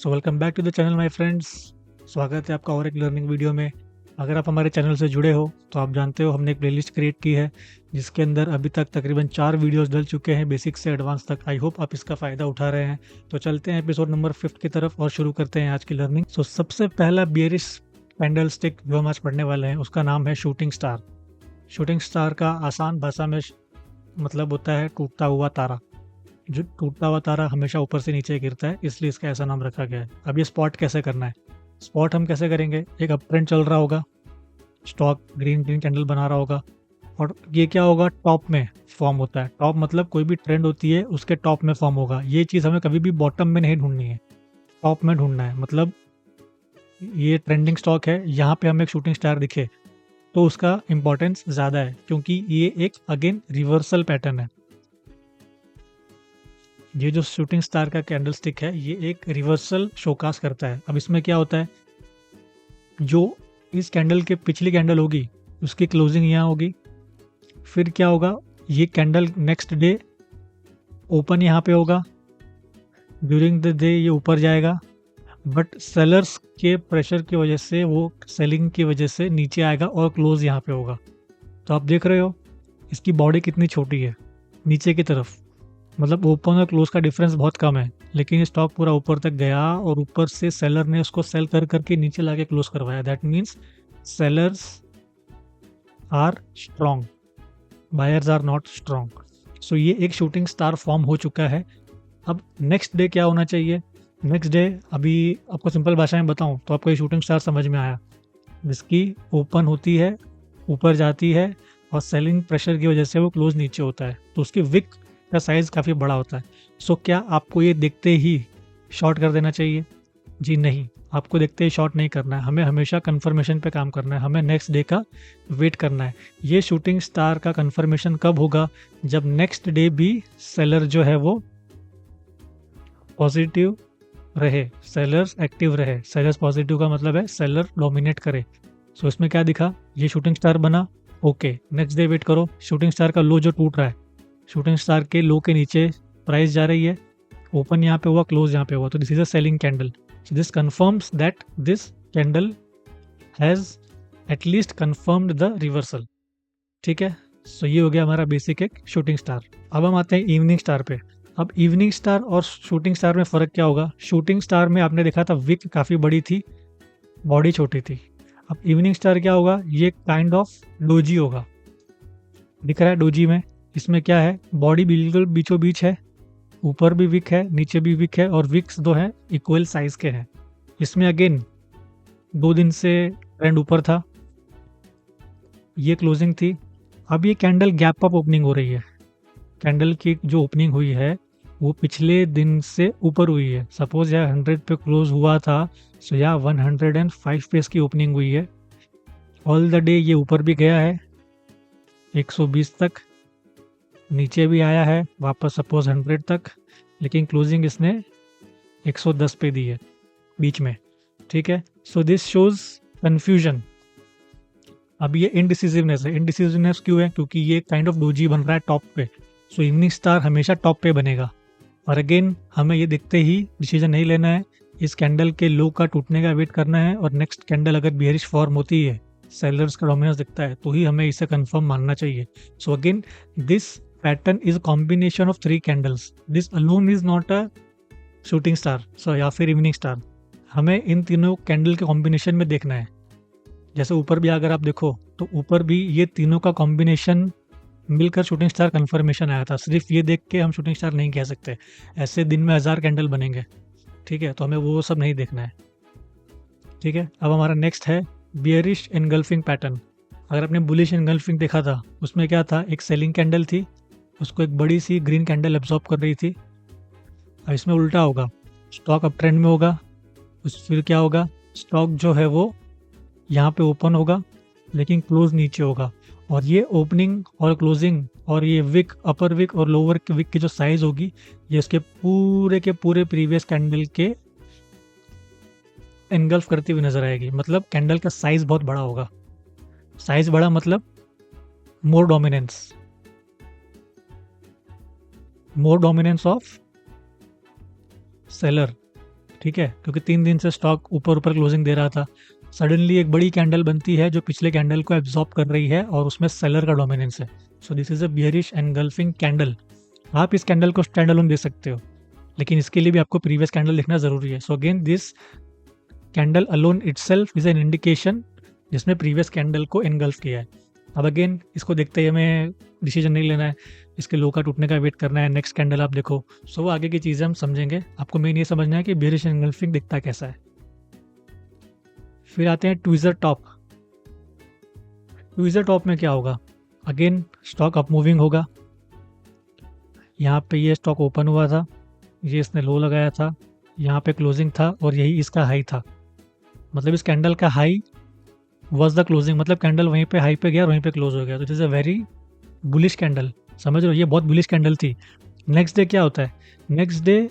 So welcome back to the channel my friends. स्वागत है आपका और एक लर्निंग वीडियो में। अगर आप हमारे चैनल से जुड़े हो तो आप जानते हो हमने एक प्लेलिस्ट क्रिएट की है जिसके अंदर अभी तक तकरीबन 4 वीडियोस डल चुके हैं, बेसिक से एडवांस तक। आई होप आप इसका फ़ायदा उठा रहे हैं। तो चलते हैं एपिसोड नंबर 5 की तरफ और शुरू करते हैं आज की लर्निंग। सो सबसे पहला बियरिश कैंडल स्टिक जो हम आज पढ़ने वाले हैं उसका नाम है शूटिंग स्टार। शूटिंग स्टार का आसान भाषा में मतलब होता है टूटता हुआ तारा। जो टूटता हुआ तारा हमेशा ऊपर से नीचे गिरता है, इसलिए इसका ऐसा नाम रखा गया है। अब ये स्पॉट कैसे करना है? स्पॉट हम कैसे करेंगे? एक अप ट्रेंड चल रहा होगा, स्टॉक ग्रीन ग्रीन कैंडल बना रहा होगा और ये क्या होगा, टॉप में फॉर्म होता है। टॉप मतलब कोई भी ट्रेंड होती है उसके टॉप में फॉर्म होगा। ये चीज़ हमें कभी भी बॉटम में नहीं ढूंढनी है, टॉप में ढूंढना है। मतलब ये ट्रेंडिंग स्टॉक है, यहाँ पे हमें एक शूटिंग स्टार दिखे तो उसका इंपॉर्टेंस ज़्यादा है, क्योंकि ये एक अगेन रिवर्सल पैटर्न है। ये जो शूटिंग स्टार का कैंडल स्टिक है ये एक रिवर्सल शोकास करता है। अब इसमें क्या होता है, जो इस कैंडल के पिछली कैंडल होगी उसकी क्लोजिंग यहाँ होगी, फिर क्या होगा, ये कैंडल नेक्स्ट डे ओपन यहाँ पे होगा, ड्यूरिंग द डे ये ऊपर जाएगा, बट सेलर्स के प्रेशर की वजह से, वो सेलिंग की वजह से नीचे आएगा और क्लोज यहाँ पे होगा। तो आप देख रहे हो इसकी बॉडी कितनी छोटी है नीचे की तरफ, मतलब ओपन और क्लोज का डिफरेंस बहुत कम है, लेकिन स्टॉक पूरा ऊपर तक गया और ऊपर से सेलर ने उसको सेल कर करके नीचे लाके क्लोज करवाया। That means sellers are strong, buyers are not strong. So ये एक शूटिंग स्टार फॉर्म हो चुका है। अब नेक्स्ट डे क्या होना चाहिए? नेक्स्ट डे अभी आपको सिंपल भाषा में बताऊं तो आपको ये शूटिंग स्टार समझ में आया, जिसकी ओपन होती है, ऊपर जाती है और सेलिंग प्रेशर की वजह से वो क्लोज नीचे होता है, तो उसकी विक का साइज़ काफ़ी बड़ा होता है। सो क्या आपको ये देखते ही शॉर्ट कर देना चाहिए? जी नहीं, आपको देखते ही शॉर्ट नहीं करना है। हमें हमेशा कंफर्मेशन पे काम करना है, हमें नेक्स्ट डे का वेट करना है। ये शूटिंग स्टार का कंफर्मेशन कब होगा? जब नेक्स्ट डे भी सेलर जो है वो पॉजिटिव रहे, सेलर्स एक्टिव रहे। सेलर्स पॉजिटिव का मतलब है सेलर डोमिनेट करे। सो इसमें क्या दिखा, ये शूटिंग स्टार बना, ओके। नेक्स्ट डे वेट करो, शूटिंग स्टार का लो जो टूट रहा है, शूटिंग स्टार के लो के नीचे प्राइस जा रही है, ओपन यहाँ पे हुआ, क्लोज यहाँ पे हुआ, तो this is a selling candle. So this confirms that this candle has at least confirmed the reversal. ठीक है, सो ये हो गया हमारा बेसिक एक शूटिंग स्टार। अब हम आते हैं इवनिंग स्टार पे। अब इवनिंग स्टार और शूटिंग स्टार में फ़र्क क्या होगा? शूटिंग स्टार में आपने देखा था विक काफ़ी बड़ी थी, बॉडी छोटी थी। अब इवनिंग स्टार क्या होगा, ये काइंड ऑफ डोजी होगा। दिख रहा है डोजी में? इसमें क्या है, बॉडी बिल्कुल बीचों बीच है, ऊपर भी विक है, नीचे भी विक है, और विक्स दो हैं इक्वल साइज के हैं। इसमें अगेन 2 दिन से ट्रेंड ऊपर था, ये क्लोजिंग थी। अब ये कैंडल गैप अप ओपनिंग हो रही है। कैंडल की जो ओपनिंग हुई है वो पिछले दिन से ऊपर हुई है। सपोज यह 100 पे क्लोज हुआ था, सो यह 105 पे इसकी ओपनिंग हुई है। ऑल द डे ये ऊपर भी गया है 120 तक, नीचे भी आया है वापस सपोज 100 तक, लेकिन क्लोजिंग इसने 110 पे दी है बीच में। ठीक है, सो दिस शोज कन्फ्यूजन। अब ये इनडिसिसिवनेस है। इनडिसिसिवनेस क्यों है? क्योंकि ये काइंड ऑफ डोजी बन रहा है टॉप पे। सो इवनिंग स्टार हमेशा टॉप पे बनेगा, और अगेन हमें ये देखते ही डिसीजन नहीं लेना है, इस कैंडल के लो का टूटने का वेट करना है। और नेक्स्ट कैंडल अगर बियरिश फॉर्म होती है, सेलर्स का डोमिनेंस दिखता है, तो ही हमें इसे कंफर्म मानना चाहिए। So again this pattern is combination of 3 candles. This alone is not a shooting star, so या फिर इवनिंग स्टार। हमें इन तीनों कैंडल के कॉम्बिनेशन में देखना है। जैसे ऊपर भी अगर आप देखो तो ऊपर भी ये तीनों का कॉम्बिनेशन मिलकर शूटिंग स्टार कंफर्मेशन आया था। सिर्फ ये देख के हम शूटिंग स्टार नहीं कह सकते, ऐसे दिन में 1000 कैंडल बनेंगे। ठीक है, तो हमें वो सब नहीं देखना है। ठीक है, अब हमारा नेक्स्ट है बियरिश एनगल्फिंग पैटर्न। अगर आपने बुलिश एनगल्फिंग देखा था, उसमें क्या था, एक सेलिंग कैंडल थी, उसको एक बड़ी सी ग्रीन कैंडल एब्जॉर्ब कर रही थी। अब इसमें उल्टा होगा, स्टॉक अप ट्रेंड में होगा, फिर क्या होगा, स्टॉक जो है वो यहाँ पे ओपन होगा लेकिन क्लोज नीचे होगा, और ये ओपनिंग और क्लोजिंग और ये विक, अपर विक और लोअर विक की जो साइज होगी, ये इसके पूरे के पूरे प्रीवियस कैंडल के एनगल्फ करती हुई नजर आएगी। मतलब कैंडल का साइज बहुत बड़ा होगा। साइज बड़ा मतलब more dominance, more dominance of seller. ठीक है, क्योंकि 3 दिन से स्टॉक ऊपर ऊपर क्लोजिंग दे रहा था। सडनली एक बड़ी कैंडल बनती है जो पिछले कैंडल को एब्जॉर्ब कर रही है और उसमें सेलर का डोमिनेंस है। So this is a bearish engulfing candle. आप इस कैंडल को स्टैंड अलोन दे सकते हो, लेकिन इसके लिए भी आपको प्रीवियस कैंडल देखना जरूरी है। So again this candle alone itself is an indication जिसमें प्रीवियस कैंडल को एनगल्फ किया है। अब अगेन इसको देखते ही हमें डिसीजन नहीं लेना है, इसके लो का टूटने का वेट करना है, नेक्स्ट कैंडल आप देखो। सो वो आगे की चीज़ें हम समझेंगे। आपको मेन ये समझना है कि बेरिश एनगल्फिंग दिखता कैसा है। फिर आते हैं ट्विज़र टॉप। ट्विज़र टॉप में क्या होगा? अगेन स्टॉक अप मूविंग होगा। यहाँ पे ये स्टॉक ओपन हुआ था, ये इसने लो लगाया था, यहाँ पे क्लोजिंग था और यही इसका हाई था। मतलब इस कैंडल का हाई वॉज द क्लोजिंग, मतलब कैंडल वहीं पे हाई पे गया और वहीं पे क्लोज हो गया। तो it is a very bullish candle, समझ रहे हो? ये बहुत बुलिश कैंडल थी। नेक्स्ट डे क्या होता है? नेक्स्ट डे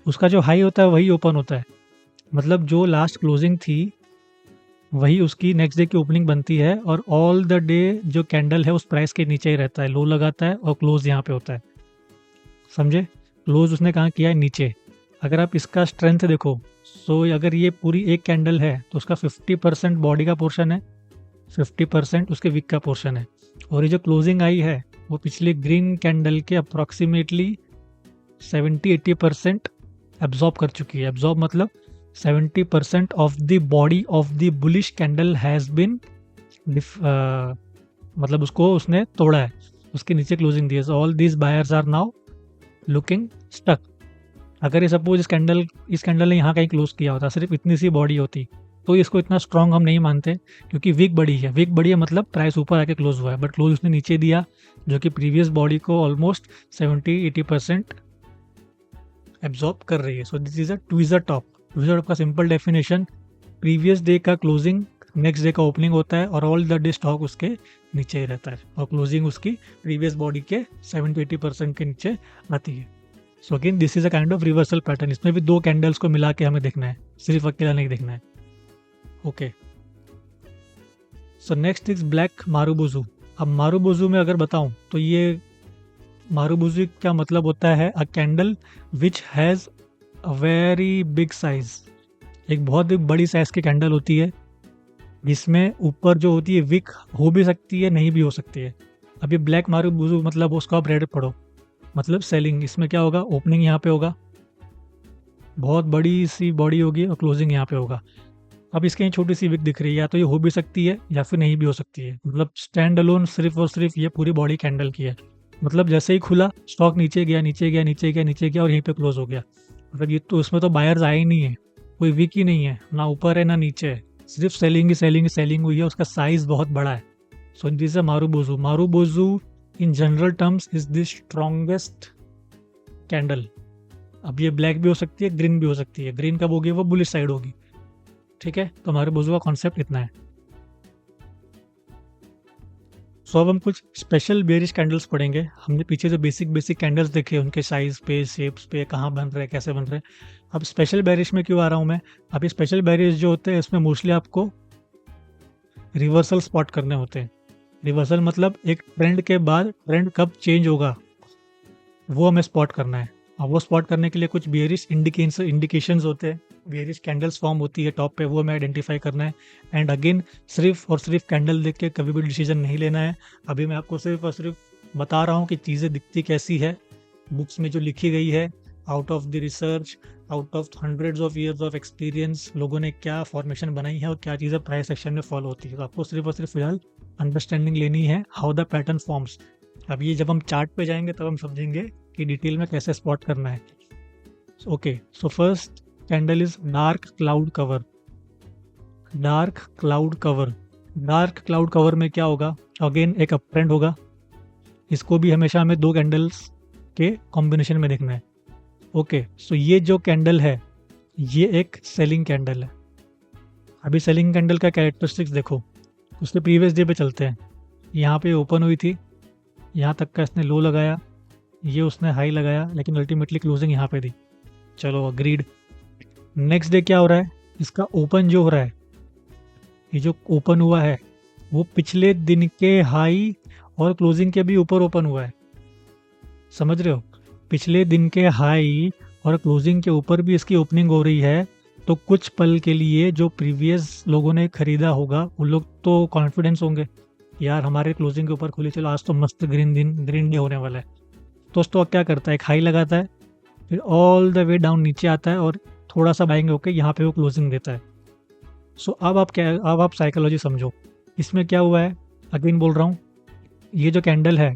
उसका जो हाई होता है वही ओपन होता है, मतलब जो लास्ट क्लोजिंग थी वही उसकी नेक्स्ट डे की ओपनिंग बनती है और ऑल द डे जो कैंडल है उस प्राइस के नीचे ही रहता है, लो लगाता है और क्लोज यहाँ पे होता है। समझे? क्लोज उसने कहाँ किया है? नीचे। अगर आप इसका स्ट्रेंथ देखो, सो अगर ये पूरी एक कैंडल है तो उसका 50% बॉडी का पोर्शन है, 50% उसके विक का पोर्शन है। और ये जो क्लोजिंग आई है वो पिछले ग्रीन कैंडल के अप्रॉक्सीमेटली 70-80% एब्जॉर्ब कर चुकी है। एब्जॉर्ब मतलब 70% of the body of the bullish candle has been, मतलब उसको उसने तोड़ा है, उसके नीचे क्लोजिंग दी है। All these buyers are now looking stuck. अगर ये सपोज इस कैंडल ने यहाँ कहीं क्लोज किया होता, सिर्फ इतनी सी बॉडी होती, तो इसको इतना स्ट्रॉन्ग हम नहीं मानते, क्योंकि विक बड़ी है। विक बड़ी है मतलब प्राइस ऊपर आके क्लोज हुआ है, बट क्लोज उसने नीचे दिया, जो कि प्रीवियस बॉडी को ऑलमोस्ट 70-80% एब्जॉर्ब कर रही है। So this is a tweezer top. Tweezer top का सिंपल डेफिनेशन, प्रीवियस डे का क्लोजिंग नेक्स्ट डे का ओपनिंग होता है और ऑल द डे स्टॉक उसके नीचे ही रहता है और क्लोजिंग उसकी प्रीवियस बॉडी के 70-80% के नीचे आती है। So again this is a kind of reversal pattern. इसमें भी दो कैंडल्स को मिला के हमें देखना है, सिर्फ अकेला नहीं देखना है। Okay, so next is black marubozu. अब मारुबुजू में अगर बताऊं तो ये मारुबुजू क्या मतलब होता है? अ candle which has a very big size. एक बहुत ही बड़ी साइज की कैंडल होती है जिसमें ऊपर जो होती है विक हो भी सकती है, नहीं भी हो सकती है। अब ये ब्लैक मारुबुजू मतलब उसको आप रेड पढ़ो, मतलब सेलिंग। इसमें क्या होगा? ओपनिंग यहाँ पे होगा, बहुत बड़ी सी बॉडी होगी और क्लोजिंग यहाँ पे होगा। अब इसके यहाँ छोटी सी विक दिख रही है, या तो ये हो भी सकती है या फिर नहीं भी हो सकती है। मतलब स्टैंड अलोन सिर्फ और सिर्फ ये पूरी बॉडी कैंडल की है। मतलब जैसे ही खुला स्टॉक नीचे गया, नीचे गया, नीचे गया, नीचे गया और यहीं पे क्लोज हो गया। मतलब ये तो उसमें तो बायर्स आए ही नहीं है, कोई विक ही नहीं है, ना ऊपर है ना नीचे है, सिर्फ सेलिंग ही सेलिंग हुई है। उसका साइज बहुत बड़ा है। So this is marubozu. Marubozu in general terms is the strongest candle. अब ये ब्लैक भी हो सकती है, ग्रीन भी हो सकती है। ग्रीन कब होगी? वो बुलिश साइड होगी। ठीक है, तो मारुबुजू का कॉन्सेप्ट इतना है। सो अब हम कुछ स्पेशल बेयरिश कैंडल्स पढ़ेंगे। हमने पीछे जो बेसिक कैंडल्स देखे, उनके साइज पे, शेप्स पे, कहाँ बन रहे, कैसे बन रहे। अब स्पेशल बेयरिश में क्यों आ रहा हूँ मैं? अब ये स्पेशल बेयरिश जो होते हैं इसमें मोस्टली आपको रिवर्सल स्पॉट करने होते हैं। रिवर्सल मतलब एक ट्रेंड के बाद ट्रेंड कब चेंज होगा वो हमें स्पॉट करना है। अब वो स्पॉट करने के लिए कुछ बेयरिश इंडिकेशंस होते हैं, बेयरिश कैंडल्स फॉर्म होती है टॉप पे, वो हमें आइडेंटिफाई करना है। एंड अगेन सिर्फ और सिर्फ कैंडल देख के कभी भी डिसीजन नहीं लेना है। अभी मैं आपको सिर्फ और सिर्फ बता रहा हूँ कि चीज़ें दिखती कैसी है, बुक्स में जो लिखी गई है, out of the research, out of hundreds of years of experience, लोगों ने क्या फॉर्मेशन बनाई है और क्या चीज़ें प्राइस एक्शन में फॉलो होती है। तो आपको सिर्फ और सिर्फ फिलहाल अंडरस्टैंडिंग लेनी है हाउ द पैटर्न फॉर्म्स। अब ये जब हम चार्ट पे जाएंगे तब हम समझेंगे कि डिटेल में कैसे स्पॉट करना है। Okay, so first candle is dark cloud cover. Dark cloud cover, dark cloud cover में क्या होगा? अगेन एक अप ट्रेंड होगा। इसको भी हमेशा हमें दो कैंडल्स के कॉम्बिनेशन में देखना है। ओके, सो ये जो कैंडल है ये एक सेलिंग कैंडल है। अभी सेलिंग कैंडल का कैरेक्टरिस्टिक्स देखो, उसके प्रीवियस डे पे चलते हैं। यहाँ पे ओपन हुई थी, यहाँ तक का इसने लो लगाया, ये उसने हाई लगाया, लेकिन अल्टीमेटली क्लोजिंग यहाँ पे दी। चलो अग्रीड। नेक्स्ट डे क्या हो रहा है? इसका ओपन जो हो रहा है, ये जो ओपन हुआ है वो पिछले दिन के हाई और क्लोजिंग के भी ऊपर ओपन हुआ है। समझ रहे हो? पिछले दिन के हाई और क्लोजिंग के ऊपर भी इसकी ओपनिंग हो रही है, तो कुछ पल के लिए जो प्रीवियस लोगों ने खरीदा होगा उन लोग तो कॉन्फिडेंस होंगे, यार हमारे क्लोजिंग के ऊपर खुली, चलो आज तो मस्त ग्रीन डे होने वाला है। तो स्टॉक क्या करता है, एक हाई लगाता है, फिर ऑल द वे डाउन नीचे आता है और थोड़ा सा बाइंग होकर यहाँ पे वो क्लोजिंग देता है। सो अब आप साइकोलॉजी समझो, इसमें क्या हुआ है। अगेन बोल रहा हूँ, ये जो कैंडल है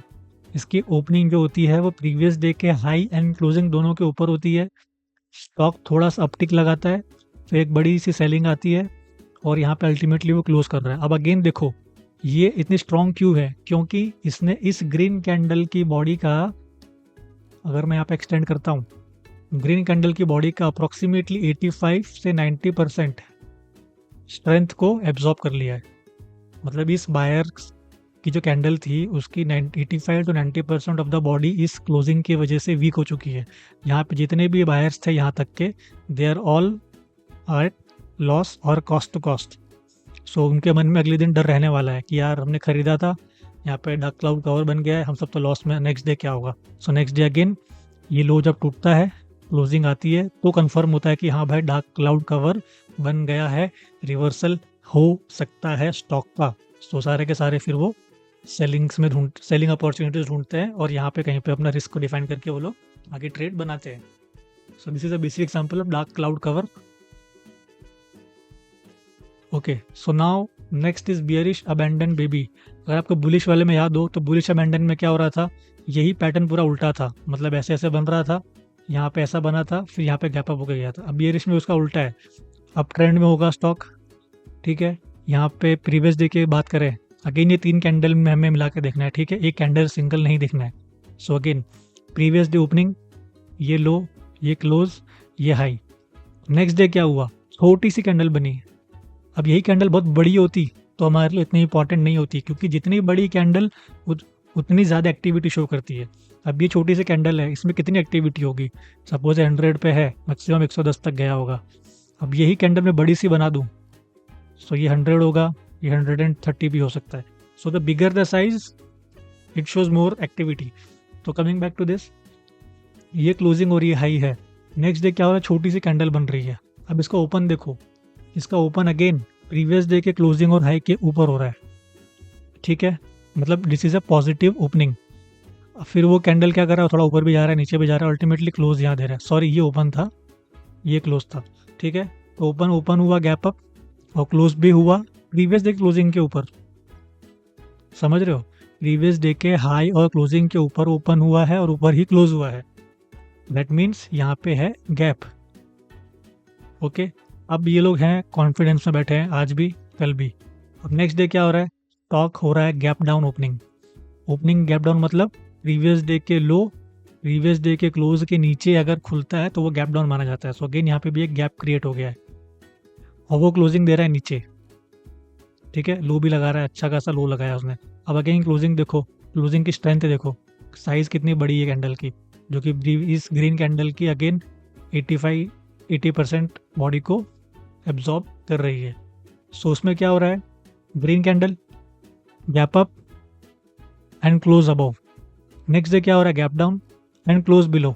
इसकी ओपनिंग जो होती है वो प्रीवियस डे के हाई एंड क्लोजिंग दोनों के ऊपर होती है। स्टॉक थोड़ा सा अपटिक लगाता है, फिर एक बड़ी सी सेलिंग आती है और यहाँ पे अल्टीमेटली वो क्लोज कर रहा है। अब अगेन देखो ये इतनी स्ट्रॉन्ग क्यों है, क्योंकि इसने इस ग्रीन कैंडल की बॉडी का, अगर मैं यहाँ पे एक्सटेंड करता हूँ, ग्रीन कैंडल की बॉडी का अप्रोक्सीमेटली 85 से 90% स्ट्रेंथ को एब्जॉर्ब कर लिया है। मतलब इस बायर की जो कैंडल थी उसकी 85 टू 90% ऑफ द बॉडी इस क्लोजिंग की वजह से वीक हो चुकी है। यहाँ पे जितने भी बायर्स थे यहाँ तक के, they are all at loss और कॉस्ट टू कॉस्ट। सो उनके मन में अगले दिन डर रहने वाला है कि यार हमने खरीदा था, यहाँ पे डार्क क्लाउड कवर बन गया है, हम सब तो लॉस में, नेक्स्ट डे क्या होगा। सो नेक्स्ट डे अगेन ये लो जब टूटता है, क्लोजिंग आती है, तो कंफर्म होता है कि हाँ भाई डार्क क्लाउड कवर बन गया है, रिवर्सल हो सकता है स्टॉक का। तो सारे के सारे फिर वो सेलिंग अपॉर्चुनिटीज ढूंढते हैं और यहाँ पे कहीं पे अपना रिस्क को डिफाइन करके वो लोग आगे ट्रेड बनाते हैं। सो this is a basic example of dark cloud cover. Okay, so now next is bearish abandon baby. अगर आपको बुलिश वाले में याद हो तो बुलिश अबैंडन में क्या हो रहा था, यही पैटर्न पूरा उल्टा था, मतलब ऐसे ऐसे बन रहा था, यहाँ पे ऐसा बना था, फिर यहाँ पे गैप अप होकर गया था। अब बियरिश में उसका उल्टा है, अब ट्रेंड में होगा स्टॉक, ठीक है। यहाँ पे प्रीवियस डे की बात करें, अगेन ये 3 कैंडल में हमें मिला के देखना है, ठीक है, एक कैंडल सिंगल नहीं देखना है। So again previous day opening, ये लो, ये क्लोज, ये हाई। नेक्स्ट डे क्या हुआ, छोटी सी कैंडल बनी। अब यही कैंडल बहुत बड़ी होती तो हमारे लिए इतनी इंपॉर्टेंट नहीं होती, क्योंकि जितनी बड़ी कैंडल उतनी ज़्यादा एक्टिविटी शो करती है। अब ये छोटी सी कैंडल है, इसमें कितनी एक्टिविटी होगी, सपोज 100 पे है, मैक्सिमम 110 तक गया होगा। अब यही कैंडल मैं बड़ी सी बना दूँ, सो ये 100 होगा, ये 130 भी हो सकता है। So the bigger the size it shows more activity. तो कमिंग बैक टू दिस, ये क्लोजिंग हो रही है, हाई है, नेक्स्ट डे क्या हो रहा है, छोटी सी कैंडल बन रही है। अब इसका ओपन देखो, इसका ओपन अगेन प्रीवियस डे के क्लोजिंग और हाई के ऊपर हो रहा है, ठीक है, मतलब this is a positive opening. फिर वो कैंडल क्या कर रहा है, थोड़ा ऊपर भी जा रहा है, नीचे भी जा रहा है, अल्टीमेटली क्लोज यहाँ दे रहा है। सॉरी, ये ओपन था, ये क्लोज था, ठीक है। तो ओपन हुआ गैप अप और क्लोज भी हुआ प्रीवियस डे क्लोजिंग के ऊपर, समझ रहे हो, प्रीवियस डे के हाई और क्लोजिंग के ऊपर ओपन हुआ है और ऊपर ही क्लोज हुआ है। दैट मीन्स यहाँ पे है गैप। ओके, अब ये लोग हैं कॉन्फिडेंस में बैठे हैं, आज भी कल भी। अब नेक्स्ट डे क्या हो रहा है, स्टॉक हो रहा है gap down opening gap down, मतलब प्रीवियस डे के लो प्रीवियस डे के क्लोज के नीचे अगर खुलता है तो वो गैप डाउन माना जाता है। सो अगेन यहाँ पे भी एक गैप क्रिएट हो गया है और वो क्लोजिंग दे रहा है नीचे, ठीक है, लो भी लगा रहा है, अच्छा खासा लो लगाया उसने। अब अगेन क्लोजिंग देखो, क्लोजिंग की स्ट्रेंथ देखो, साइज कितनी बड़ी है कैंडल की, जो कि इस ग्रीन कैंडल की अगेन 80% बॉडी को एब्जॉर्ब कर रही है। सो उसमें क्या हो रहा है, green candle gap up and close above, next day क्या हो रहा है, gap down and close below.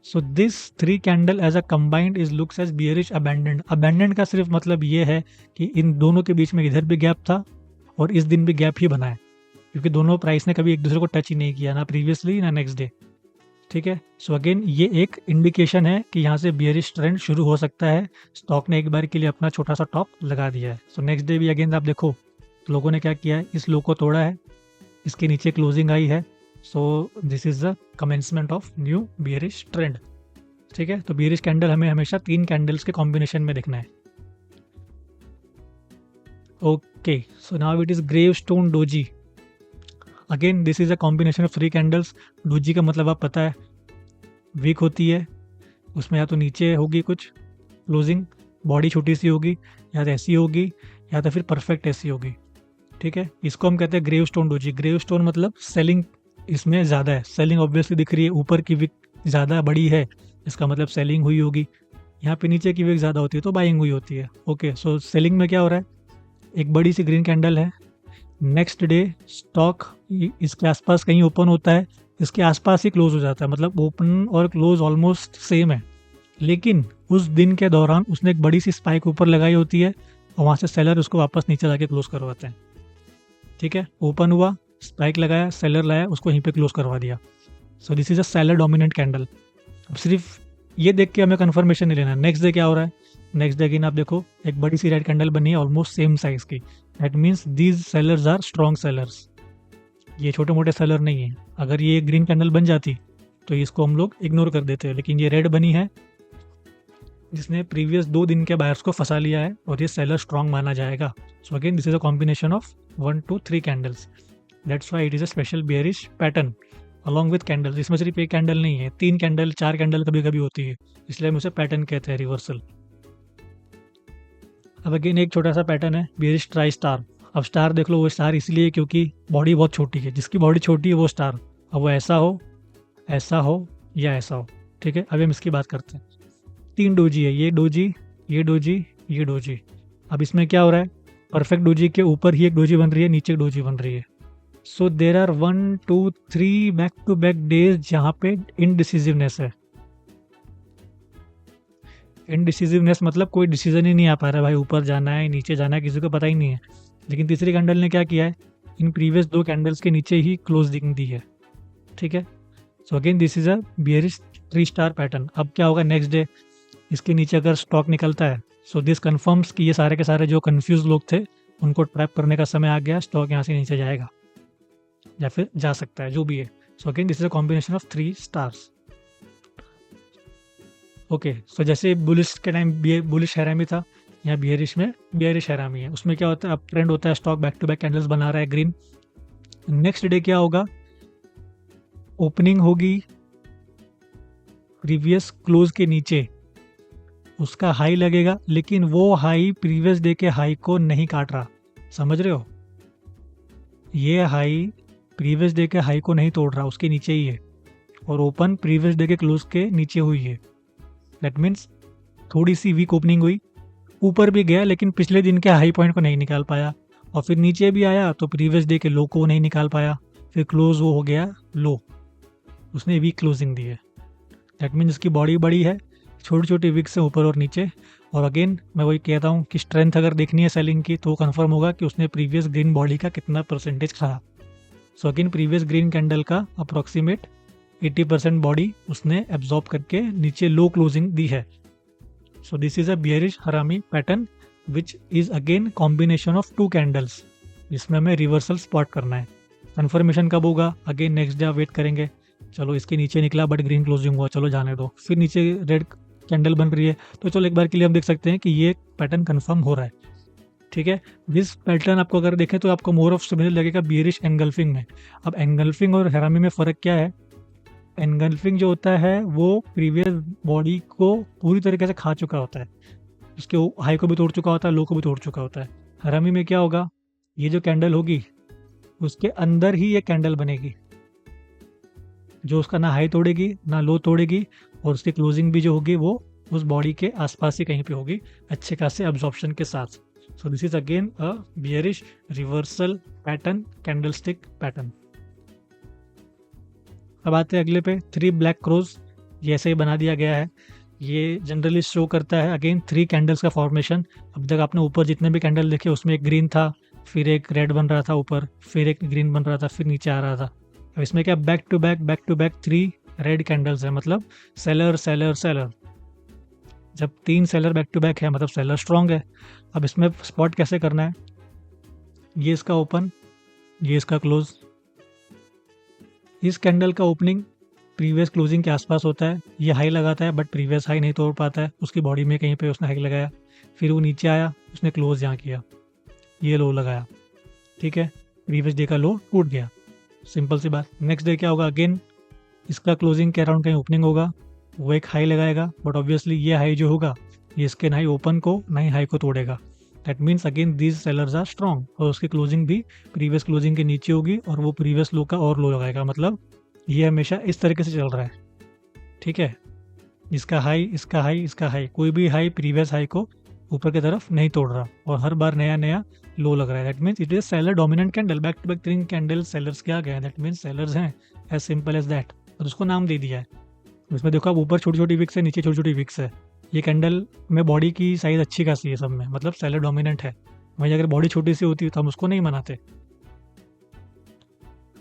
So this 3 candle as a combined is looks as bearish abandoned. Abandoned का सिर्फ मतलब ये है कि इन दोनों के बीच में इधर भी गैप था और इस दिन भी गैप ही बना है, क्योंकि दोनों प्राइस ने कभी एक दूसरे को टच ही नहीं किया, ना प्रीवियसली ना नेक्स्ट डे, ठीक है। सो अगेन ये एक इंडिकेशन है कि यहाँ से बियरिश ट्रेंड शुरू हो सकता है, स्टॉक ने एक बार के लिए अपना छोटा सा टॉप लगा दिया है। सो नेक्स्ट डे भी अगेन आप देखो लोगों ने क्या किया है, इस लो को तोड़ा है, इसके नीचे क्लोजिंग आई है। So this is the commencement of new bearish trend, ठीक है। तो बियरिश कैंडल हमें हमेशा 3 कैंडल्स के कॉम्बिनेशन में देखना है। Okay, so now it is gravestone doji. Again this is a combination of 3 candles. Doji का मतलब आप पता है, वीक होती है, उसमें या तो नीचे होगी कुछ क्लोजिंग, बॉडी छोटी सी होगी, या तो ऐसी होगी, या तो फिर परफेक्ट ऐसी होगी, ठीक है। इसको हम कहते हैं ग्रेवस्टोन डोजी। ग्रेवस्टोन मतलब सेलिंग इसमें ज़्यादा है, सेलिंग ऑब्वियसली दिख रही है, ऊपर की विक ज़्यादा बड़ी है, इसका मतलब सेलिंग हुई होगी। यहाँ पे नीचे की विक ज़्यादा होती है तो बाइंग हुई होती है। ओके, सो सेलिंग में क्या हो रहा है, एक बड़ी सी ग्रीन कैंडल है, नेक्स्ट डे स्टॉक इसके आसपास कहीं ओपन होता है, इसके आसपास ही क्लोज हो जाता है, मतलब ओपन और क्लोज ऑलमोस्ट सेम है। लेकिन उस दिन के दौरान उसने एक बड़ी सी स्पाइक ऊपर लगाई होती है और वहाँ से सेलर उसको वापस नीचे लाके क्लोज करवाते हैं। ठीक है, ओपन हुआ, स्पाइक लगाया, सेलर लाया, उसको यहीं पे क्लोज करवा दिया। सो this is a seller dominant candle. अब सिर्फ ये देख के हमें कंफर्मेशन नहीं लेना। नेक्स्ट डे क्या हो रहा है, नेक्स्ट डे अगेन आप देखो एक बड़ी सी रेड कैंडल बनी है ऑलमोस्ट सेम साइज की। That means these sellers are strong sellers, ये छोटे मोटे सेलर नहीं है। अगर ये ग्रीन कैंडल बन जाती तो इसको हम लोग इग्नोर कर देते हैं, लेकिन ये रेड बनी है जिसने प्रीवियस 2 दिन के बायर्स को फंसा लिया है और ये सेलर स्ट्रॉन्ग माना जाएगा। सो again this is a combination of 1 to 3 candles, that's why it is a special bearish pattern along with candles. इसमें सिर्फ एक कैंडल नहीं है, 3 कैंडल 4 कैंडल कभी कभी होती है, इसलिए हम उसे पैटर्न कहते हैं, रिवर्सल। अब अगेन एक छोटा सा पैटर्न है बियरिश ट्राई स्टार। अब स्टार देख लो, वो स्टार इसलिए क्योंकि बॉडी बहुत छोटी है, जिसकी बॉडी छोटी है वो स्टार। अब वो ऐसा हो या ऐसा हो। ठीक है, अभी हम इसकी बात करते हैं। 3 डोजी है, ये डोजी, ये डोजी, ये डोजी। अब इसमें क्या हो रहा है, परफेक्ट डोजी के ऊपर ही एक डोजी बन रही है, नीचे एक डोजी बन रही है। So there are 1 2 3 back to back days जहाँ पे इनडिसिजिवनेस है। इनडिसिजिवनेस मतलब कोई डिसीजन ही नहीं आ पा रहा है, भाई ऊपर जाना है नीचे जाना है, किसी को पता ही नहीं है। लेकिन तीसरी कैंडल ने क्या किया है, इन प्रीवियस 2 कैंडल्स के नीचे ही क्लोजिंग दी है। ठीक है, so again this is a bearish 3 star pattern. अब क्या होगा नेक्स्ट डे, इसके नीचे अगर स्टॉक निकलता है, सो दिस कन्फर्म्स कि ये सारे के सारे जो कंफ्यूज लोग थे उनको ट्रैप करने का समय आ गया, स्टॉक यहाँ से नीचे जाएगा या फिर जा सकता है, जो भी है। So again this is a combination of 3 stars. Okay, so जैसे बुलिश के टाइम बुलिश हैरामी था, यहाँ बियरिश में बियरिश हैरामी है। उसमें क्या होता है, अब ट्रेंड होता है, stock back to back candles बना रहा है ग्रीन। नेक्स्ट डे क्या होगा, ओपनिंग होगी प्रीवियस क्लोज के नीचे, उसका हाई लगेगा, लेकिन वो हाई प्रीवियस डे के हाई को नहीं काट रहा। समझ रहे हो, ये हाई प्रीवियस डे के हाई को नहीं तोड़ रहा, उसके नीचे ही है, और ओपन प्रीवियस डे के क्लोज के नीचे हुई है। दैट मीन्स थोड़ी सी वीक ओपनिंग हुई, ऊपर भी गया लेकिन पिछले दिन के हाई पॉइंट को नहीं निकाल पाया, और फिर नीचे भी आया तो प्रीवियस डे के लो को नहीं निकाल पाया, फिर क्लोज वो हो गया लो, उसने वीक क्लोजिंग दी है। दैट मीन्स इसकी बॉडी बड़ी है, छोटी छोटी विक्स है ऊपर और नीचे। और अगेन मैं वही कहता हूँ कि स्ट्रेंथ अगर देखनी है सेलिंग की तो कंफर्म होगा कि उसने प्रीवियस ग्रीन बॉडी का कितना परसेंटेज खाया। So again previous green candle का अप्रोक्सीमेट 80% बॉडी उसने एब्जॉर्ब करके नीचे लो क्लोजिंग दी है। So this is a bearish हरामी pattern which is again combination of 2 candles, जिसमें हमें रिवर्सल स्पॉट करना है। कन्फर्मेशन कब होगा, अगेन नेक्स्ट डे आप वेट करेंगे। चलो इसके नीचे निकला बट ग्रीन क्लोजिंग हुआ, चलो जाने दो। फिर नीचे रेड कैंडल बन रही है, तो चलो एक बार के लिए हम देख सकते हैं कि ये पैटर्न कंफर्म हो रहा है। ठीक है, दिस पैटर्न आपको अगर देखें तो आपको मोर ऑफ सिमिलर लगेगा बियरिश एंगल्फिंग में। अब एंगल्फिंग और हैरामी में फ़र्क क्या है, एंगल्फिंग जो होता है वो प्रीवियस बॉडी को पूरी तरीके से खा चुका होता है, उसके हाई को भी तोड़ चुका होता है, लो को भी तोड़ चुका होता है। हैरामी में क्या होगा, ये जो कैंडल होगी उसके अंदर ही ये कैंडल बनेगी जो उसका ना हाई तोड़ेगी ना लो तोड़ेगी, और उसकी क्लोजिंग भी जो होगी वो उस बॉडी के आसपास ही कहीं पे होगी, अच्छे खासे अब्जॉर्प्शन के साथ। सो this is again a bearish reversal pattern, candlestick pattern. अब आते हैं अगले पे, 3 ब्लैक क्रोज। ये ऐसे ही बना दिया गया है, ये जनरली शो करता है अगेन 3 कैंडल्स का फॉर्मेशन। अब तक आपने ऊपर जितने भी कैंडल देखे उसमें एक ग्रीन था, फिर एक रेड बन रहा था ऊपर, फिर एक ग्रीन बन रहा था, फिर नीचे आ रहा था। अब इसमें क्या, back to back 3 red candles है, मतलब सेलर सेलर सेलर। जब 3 सेलर बैक टू बैक है मतलब सेलर स्ट्रॉन्ग है। अब इसमें स्पॉट कैसे करना है, ये इसका ओपन, ये इसका क्लोज। इस कैंडल का ओपनिंग प्रीवियस क्लोजिंग के आसपास होता है, ये हाई लगाता है बट प्रीवियस हाई नहीं तोड़ पाता है, उसकी बॉडी में कहीं पे उसने हाई लगाया, फिर वो नीचे आया, उसने क्लोज यहाँ किया, ये लो लगाया। ठीक है, प्रीवियस डे का लो टूट गया, सिंपल सी बात। नेक्स्ट डे क्या होगा, अगेन इसका क्लोजिंग के अराउंड कहीं ओपनिंग होगा, वो एक हाई लगाएगा, बट ऑब्वियसली ये हाई जो होगा ये इसके ना ही ओपन को ना ही हाई को तोड़ेगा। That means again these sellers are strong, और उसकी क्लोजिंग भी प्रीवियस क्लोजिंग के नीचे होगी और वो प्रीवियस लो का और लो लगाएगा, मतलब ये हमेशा इस तरीके से चल रहा है। ठीक है, इसका हाई इसका हाई इसका हाई, कोई भी हाई प्रीवियस हाई को ऊपर की तरफ नहीं तोड़ रहा, और हर बार नया नया लो लग रहा है। That means it is seller dominant candle, back to back 3 candle sellers के आ गए, दैट मीन्स सेलर्स हैं, एज सिंपल एज दैट, और उसको नाम दे दिया है। इसमें देखो आप ऊपर छोटी छोटी विक्स है, नीचे छोटी छोटी विक्स है। ये कैंडल में बॉडी की साइज अच्छी खासी है सब में, मतलब सेलर डोमिनेंट है। वहीं अगर बॉडी छोटी सी होती तो हम उसको नहीं मनाते।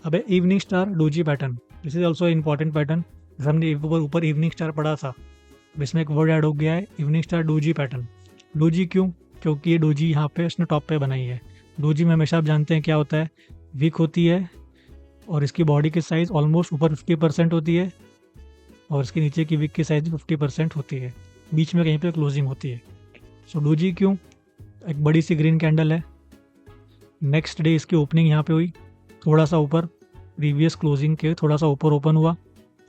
अब है evening star doji pattern. This is also important pattern. हमने ऊपर ऊपर इवनिंग स्टार पढ़ा था, अब इसमें एक वर्ड ऐड हो गया है evening star doji pattern. Doji क्यों? क्योंकि ये डोजी यहाँ पे उसने टॉप पे बनाई है। डोजी में हमेशा आप जानते हैं क्या होता है, वीक होती है और इसकी बॉडी की साइज ऑलमोस्ट ऊपर 50% होती है और इसके नीचे की विक की साइज 50% होती है, बीच में कहीं पे क्लोजिंग होती है। सो डोजी क्यों? एक बड़ी सी ग्रीन कैंडल है, नेक्स्ट डे इसकी ओपनिंग यहाँ पे हुई, थोड़ा सा ऊपर, प्रीवियस क्लोजिंग के थोड़ा सा ऊपर ओपन हुआ,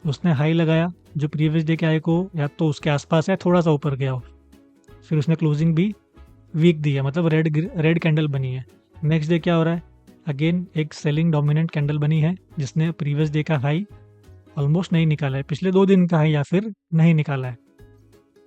उसने हाई लगाया जो प्रीवियस डे के हाई को या तो उसके आसपास है, थोड़ा सा ऊपर गया हो, फिर उसने क्लोजिंग भी वीक दी है, मतलब रेड कैंडल बनी है। नेक्स्ट डे क्या हो रहा है, अगेन एक सेलिंग डोमिनेंट कैंडल बनी है जिसने प्रीवियस डे का हाई ऑलमोस्ट नहीं निकाला है, पिछले 2 दिन का हाई या फिर नहीं निकाला है,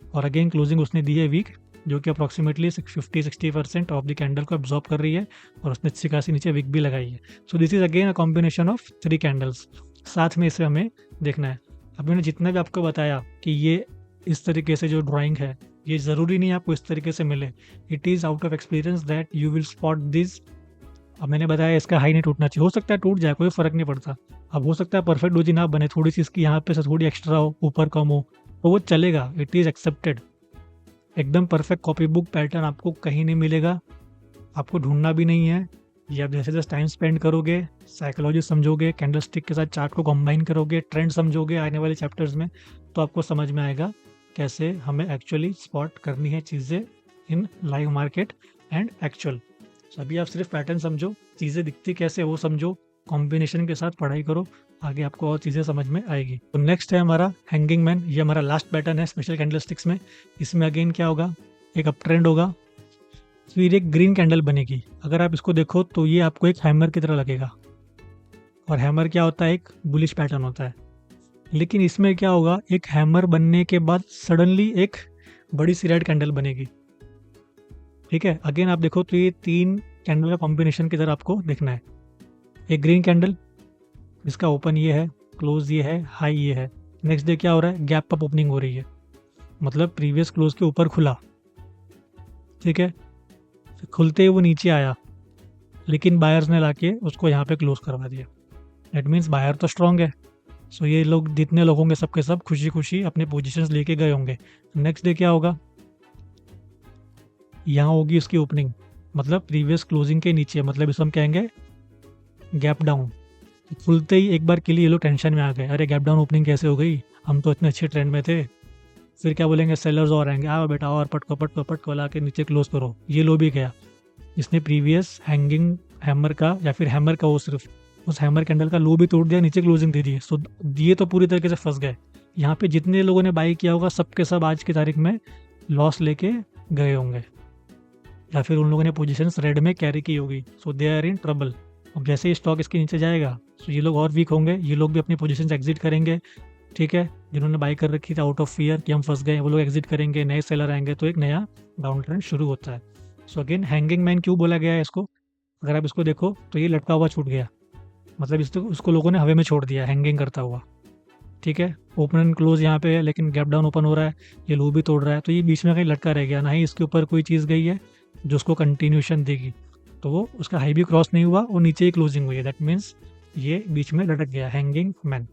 और अगेन क्लोजिंग उसने दी है वीक, जो कि अप्रॉक्सीमेटली 50-60% ऑफ द कैंडल को एब्जॉर्ब कर रही है, और उसने अच्छी खासी नीचे विक भी लगाई है। So this is again a combination of 3 candles. साथ में इसे हमें देखना है। अब मैंने जितना भी आपको बताया कि ये इस तरीके से जो ड्राइंग है, ये ज़रूरी नहीं आपको इस तरीके से मिले। It is out of experience that you will spot this. अब मैंने बताया इसका हाई नहीं टूटना चाहिए, हो सकता है टूट जाए, कोई फ़र्क नहीं पड़ता। अब हो सकता है परफेक्ट डोजी ना बने, थोड़ी सी इसकी यहाँ पे से थोड़ी एक्स्ट्रा हो, ऊपर कम हो, तो वो चलेगा, इट इज़ एक्सेप्टेड। एकदम परफेक्ट कॉपी बुक पैटर्न आपको कहीं नहीं मिलेगा, आपको ढूंढना भी नहीं है। ये आप जैसे जैसे टाइम स्पेंड करोगे, साइकोलॉजी समझोगे, कैंडल स्टिक के साथ चार्ट को कंबाइन करोगे, ट्रेंड समझोगे आने वाले चैप्टर्स में, तो आपको समझ में आएगा कैसे हमें एक्चुअली स्पॉट करनी है चीज़ें इन लाइव मार्केट एंड एक्चुअल। अभी आप सिर्फ पैटर्न समझो, चीज़ें दिखती कैसे वो समझो, कॉम्बिनेशन के साथ पढ़ाई करो, आगे आपको और चीज़ें समझ में आएगी। तो नेक्स्ट है हमारा हैंगिंग मैन। ये हमारा लास्ट पैटर्न है स्पेशल कैंडल स्टिक्स में। इसमें अगेन क्या होगा, एक अप ट्रेंड होगा, फिर एक ग्रीन कैंडल बनेगी। अगर आप इसको देखो तो ये आपको एक हैमर की तरह लगेगा, और हैमर क्या होता है, एक बुलिश पैटर्न होता है। लेकिन इसमें क्या होगा, एक हैमर बनने के बाद सडनली एक बड़ी सी रेड कैंडल बनेगी। ठीक है, अगेन आप देखो तो ये 3 कैंडल का कॉम्बिनेशन की तरह आपको देखना है। एक ग्रीन कैंडल, इसका ओपन ये है, क्लोज ये है, हाई ये है। नेक्स्ट डे क्या हो रहा है, गैप अप ओपनिंग हो रही है, मतलब प्रीवियस क्लोज के ऊपर खुला। ठीक है, खुलते ही वो नीचे आया, लेकिन बायर्स ने लाके उसको यहाँ पे क्लोज करवा दिया। दैट मीन्स बायर तो स्ट्रांग है। सो ये लोग जितने लोग होंगे सबके सब खुशी खुशी अपने पोजीशंस लेके गए होंगे। नेक्स्ट डे क्या होगा, यहाँ होगी उसकी ओपनिंग, मतलब प्रीवियस क्लोजिंग के नीचे, मतलब इसको हम कहेंगे गैप डाउन। खुलते ही एक बार के लिए ये लोग टेंशन में आ गए, अरे गैप डाउन ओपनिंग कैसे हो गई, हम तो इतने अच्छे ट्रेंड में थे। फिर क्या बोलेंगे, सेलर्स और आएंगे, आओ बेटा और पटको पटको पटको ला के नीचे क्लोज करो। ये लो भी गया, इसने प्रीवियस हैंगिंग हैमर का या फिर हैमर का वो सिर्फ उस हैमर कैंडल का लो भी तोड़ दिया, नीचे क्लोजिंग दे दी। सो ये तो पूरी तरीके से फंस गए। यहाँ पे जितने लोगों ने बाई किया होगा सबके सब आज की तारीख में लॉस लेके गए होंगे, या फिर उन लोगों ने पोजीशंस रेड में कैरी की होगी। सो दे आर इन ट्रबल। अब जैसे ही स्टॉक इसके नीचे जाएगा तो ये लोग और वीक होंगे, ये लोग भी अपनी पोजीशंस एग्जिट करेंगे। ठीक है, जिन्होंने बाई कर रखी थी आउट ऑफ फियर कि हम फंस गए, वो लोग एग्जिट करेंगे, नए सेलर आएंगे, तो एक नया डाउन ट्रेंड शुरू होता है। सो अगेन हैंगिंग मैन क्यों बोला गया है इसको, अगर आप इसको देखो तो ये लटका हुआ छूट गया, मतलब उसको लोगों ने हवा में छोड़ दिया हैंगिंग करता हुआ। ठीक है, ओपन एंड क्लोज यहाँ पे है, लेकिन गैप डाउन ओपन हो रहा है, ये लो भी तोड़ रहा है, तो ये बीच में कहीं लटका रह गया, ना ही इसके ऊपर कोई चीज़ गई है जो उसको कंटिन्यूशन देगी। तो वो उसका हाई भी क्रॉस नहीं हुआ, वो नीचे ही क्लोजिंग हुई है, दैट मीन्स ये बीच में लटक गया, hanging man,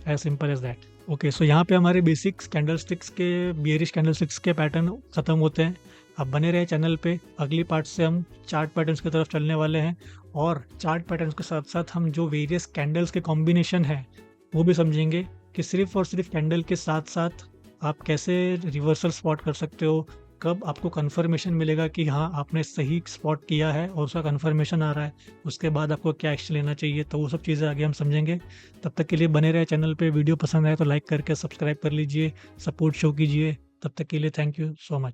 as simple as that. Okay, so यहाँ पे हमारे बेसिक्स कैंडल स्टिक्स के, बियरिश कैंडल स्टिक्स के पैटर्न खत्म होते हैं। अब बने रहे चैनल पे, अगली पार्ट से हम चार्ट पैटर्न्स की तरफ चलने वाले हैं, और चार्ट पैटर्न्स के साथ साथ हम जो वेरियस कैंडल्स के कॉम्बिनेशन है वो भी समझेंगे कि सिर्फ और सिर्फ कैंडल के साथ साथ आप कैसे रिवर्सल स्पॉट कर सकते हो, कब आपको कंफर्मेशन मिलेगा कि हाँ आपने सही स्पॉट किया है और उसका कंफर्मेशन आ रहा है, उसके बाद आपको क्या एक्शन लेना चाहिए। तो वो सब चीज़ें आगे हम समझेंगे। तब तक के लिए बने रहे चैनल पे। वीडियो पसंद आए तो लाइक करके सब्सक्राइब कर लीजिए, सपोर्ट शो कीजिए। तब तक के लिए थैंक यू सो मच।